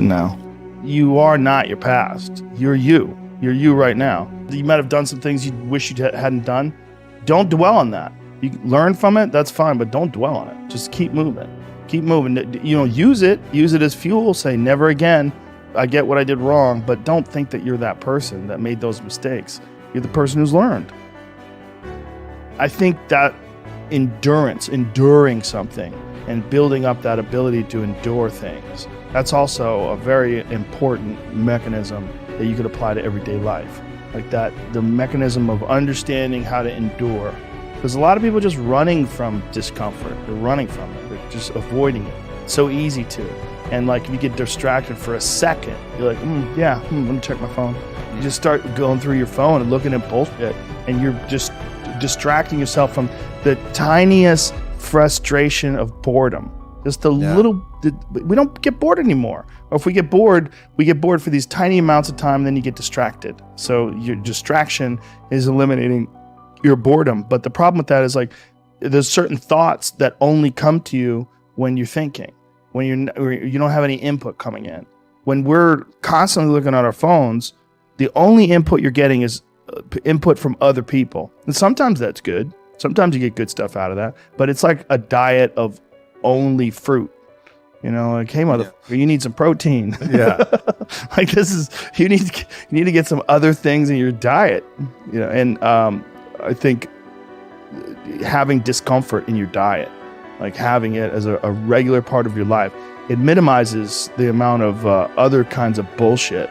now. You are not your past. You're you. You're you right now. You might have done some things you wish you hadn't done. Don't dwell on that. You learn from it, that's fine, but don't dwell on it. Just keep moving. Keep moving. Use it as fuel. Say, never again. I get what I did wrong, but don't think that you're that person that made those mistakes. You're the person who's learned. I think that endurance, enduring something, and building up that ability to endure things, that's also a very important mechanism that you could apply to everyday life. Like that, the mechanism of understanding how to endure. Because a lot of people are just running from discomfort. They're running from it. They're just avoiding it. It's so easy to. And like if you get distracted for a second, you're like, let me check my phone. You just start going through your phone and looking at bullshit, and you're just distracting yourself from the tiniest frustration of boredom. Just the little, we don't get bored anymore. Or if we get bored for these tiny amounts of time, and then you get distracted. So your distraction is eliminating your boredom. But the problem with that is like, there's certain thoughts that only come to you when you're thinking, when you don't have any input coming in. When we're constantly looking at our phones, the only input you're getting is input from other people. And sometimes that's good. Sometimes you get good stuff out of that. But it's like a diet of only fruit. Like, hey, motherfucker, you need some protein. Yeah. Like you need to get some other things in your diet. And I think having discomfort in your diet, like having it as a regular part of your life, it minimizes the amount of other kinds of bullshit.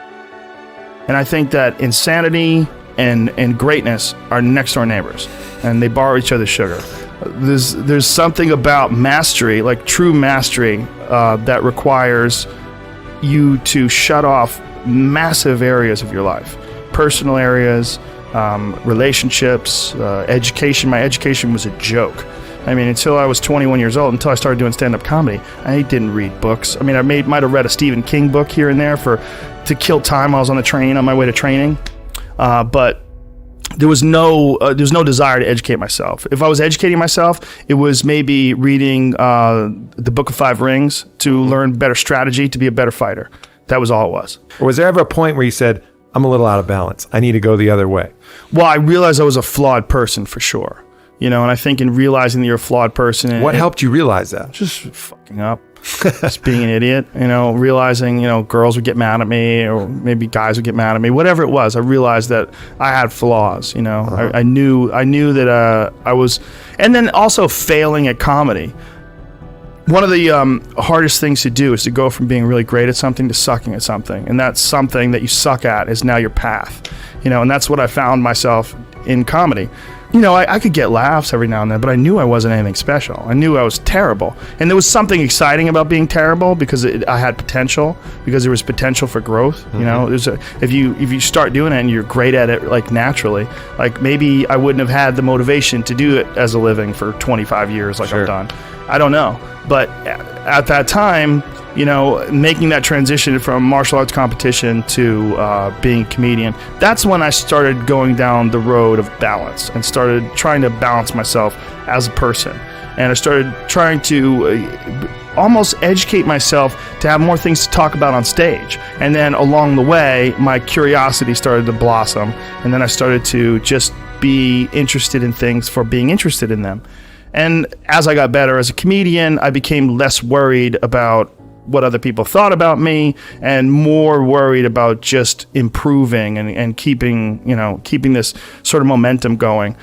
And I think that insanity and greatness are next door neighbors, and they borrow each other's sugar. There's something about mastery, like true mastery, that requires you to shut off massive areas of your life, personal areas, relationships, education. My education was a joke. I mean, until I was 21 years old, until I started doing stand-up comedy, I didn't read books. I mean, I might have read a Stephen King book here and there to kill time while I was on the train on my way to training, but there was no desire to educate myself. If I was educating myself, it was maybe reading the Book of Five Rings to learn better strategy to be a better fighter. That was all it was. Or was there ever a point where you said, I'm a little out of balance, I need to go the other way? Well, I realized I was a flawed person for sure. And I think in realizing that you're a flawed person. What helped you realize that? Just fucking up. Just being an idiot, realizing, girls would get mad at me, or maybe guys would get mad at me, whatever it was. I realized that I had flaws, I knew that I was, and then also failing at comedy. One of the hardest things to do is to go from being really great at something to sucking at something. And that's something that you suck at is now your path, and that's what I found myself in comedy. I could get laughs every now and then, but I knew I wasn't anything special. I knew I was terrible. And there was something exciting about being terrible because I had potential, because there was potential for growth. If you start doing it and you're great at it, like naturally, like maybe I wouldn't have had the motivation to do it as a living for 25 years like I've done. I don't know. But at that time, making that transition from martial arts competition to being a comedian, that's when I started going down the road of balance and started trying to balance myself as a person. And I started trying to almost educate myself to have more things to talk about on stage. And then along the way, my curiosity started to blossom. And then I started to just be interested in things for being interested in them. And as I got better as a comedian, I became less worried about what other people thought about me and more worried about just improving and keeping this sort of momentum going.